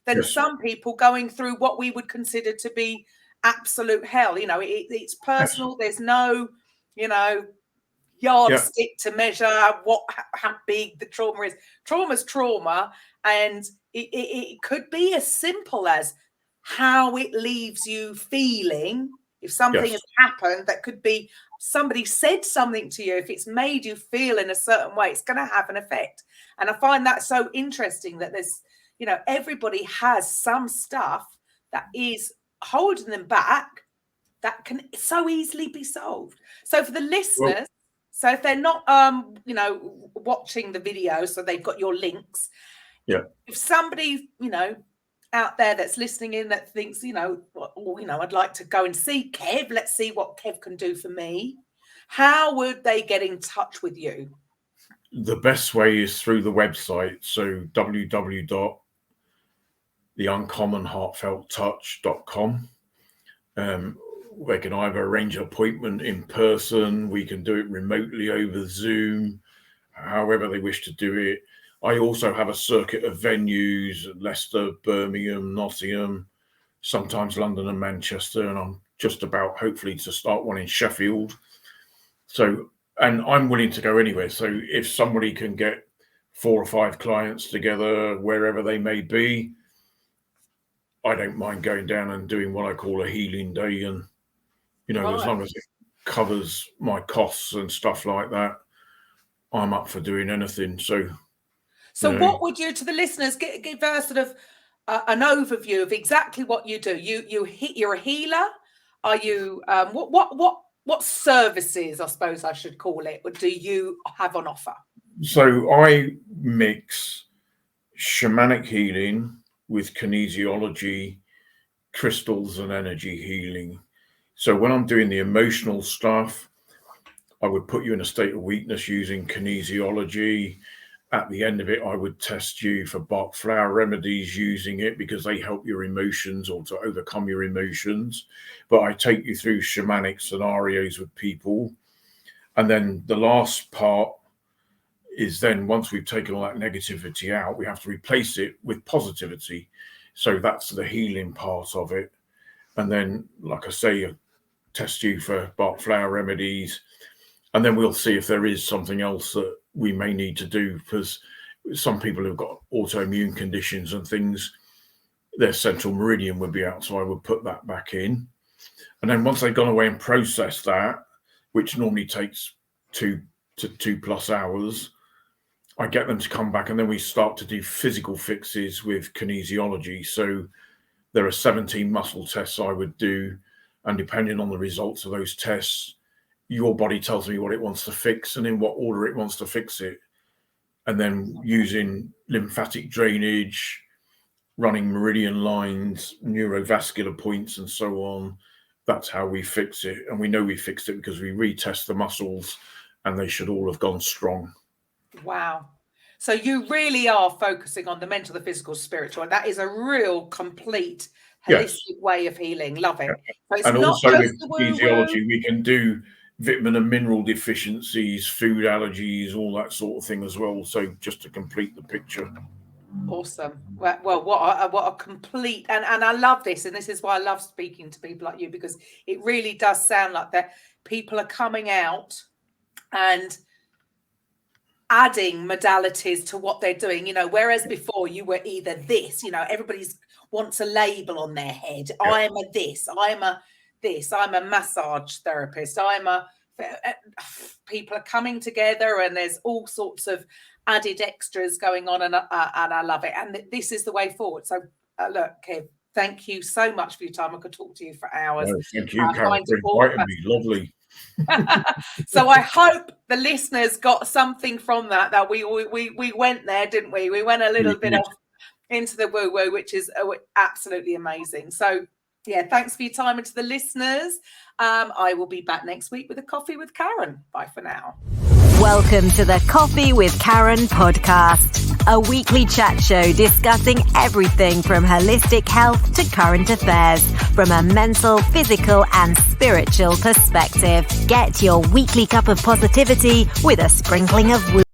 Speaker 2: than some people going through what we would consider to be absolute hell. It's personal. There's no yardstick to measure how big the trauma is. Trauma's trauma, and it could be as simple as how it leaves you feeling. If something has happened, that could be somebody said something to you. If it's made you feel in a certain way, it's going to have an effect. And I find that so interesting that there's, everybody has some stuff that is holding them back that can so easily be solved. So for the listeners, so if they're not, watching the video, so they've got your links.
Speaker 3: Yeah.
Speaker 2: If somebody, out there that's listening in that thinks, I'd like to go and see Kev. Let's see what Kev can do for me. How would they get in touch with you?
Speaker 3: The best way is through the website. So www.theuncommonheartfelttouch.com. We can either arrange an appointment in person. We can do it remotely over Zoom, however they wish to do it. I also have a circuit of venues: Leicester, Birmingham, Nottingham, sometimes London and Manchester, and I'm just about hopefully to start one in Sheffield. So, and I'm willing to go anywhere. So if somebody can get 4 or 5 clients together, wherever they may be, I don't mind going down and doing what I call a healing day. And, as long as it covers my costs and stuff like that, I'm up for doing anything. So what
Speaker 2: would you, to the listeners, give a sort of an overview of exactly what you do? You're a healer. Are you what services, I suppose I should call it, do you have on offer?
Speaker 3: So I mix shamanic healing with kinesiology, crystals, and energy healing. So when I'm doing the emotional stuff, I would put you in a state of weakness using kinesiology. At the end of it, I would test you for Bach flower remedies using it, because they help your emotions or to overcome your emotions. But I take you through shamanic scenarios with people. And then the last part is then, once we've taken all that negativity out, we have to replace it with positivity. So that's the healing part of it. And then, like I say, test you for Bach flower remedies. And then we'll see if there is something else that we may need to do, because some people have got autoimmune conditions and things, their central meridian would be out. So I would put that back in. And then once they've gone away and processed that, which normally takes 2 to 2+ hours, I get them to come back, and then we start to do physical fixes with kinesiology. So there are 17 muscle tests I would do. And depending on the results of those tests, your body tells me what it wants to fix and in what order it wants to fix it. And then using lymphatic drainage, running meridian lines, neurovascular points, and so on, that's how we fix it. And we know we fixed it because we retest the muscles and they should all have gone strong.
Speaker 2: Wow. So you really are focusing on the mental, the physical, spiritual. And that is a real complete holistic way of healing. Love it. So it's
Speaker 3: and
Speaker 2: not
Speaker 3: also
Speaker 2: just
Speaker 3: with
Speaker 2: the
Speaker 3: kinesiology, we can do vitamin and mineral deficiencies, food allergies, all that sort of thing as well. So just to complete the picture.
Speaker 2: Awesome. Well, what a complete, and I love this, and this is why I love speaking to people like you, because it really does sound like that people are coming out and adding modalities to what they're doing, whereas before you were either this, everybody's wants a label on their head. Yeah. I'm a this, I'm a massage therapist, people are coming together and there's all sorts of added extras going on, and I love it. And this is the way forward. So look, Kev, thank you so much for your time. I could talk to you for hours.
Speaker 3: No, thank you, Karen, for inviting me. Lovely.
Speaker 2: So I hope the listeners got something from that we went there, didn't we? We went a little bit off into the woo-woo, which is absolutely amazing. So yeah, thanks for your time. And to the listeners, I will be back next week with a coffee with Karen. Bye for now.
Speaker 1: Welcome to the Coffee with Karen podcast, a weekly chat show discussing everything from holistic health to current affairs from a mental, physical and spiritual perspective. Get your weekly cup of positivity with a sprinkling of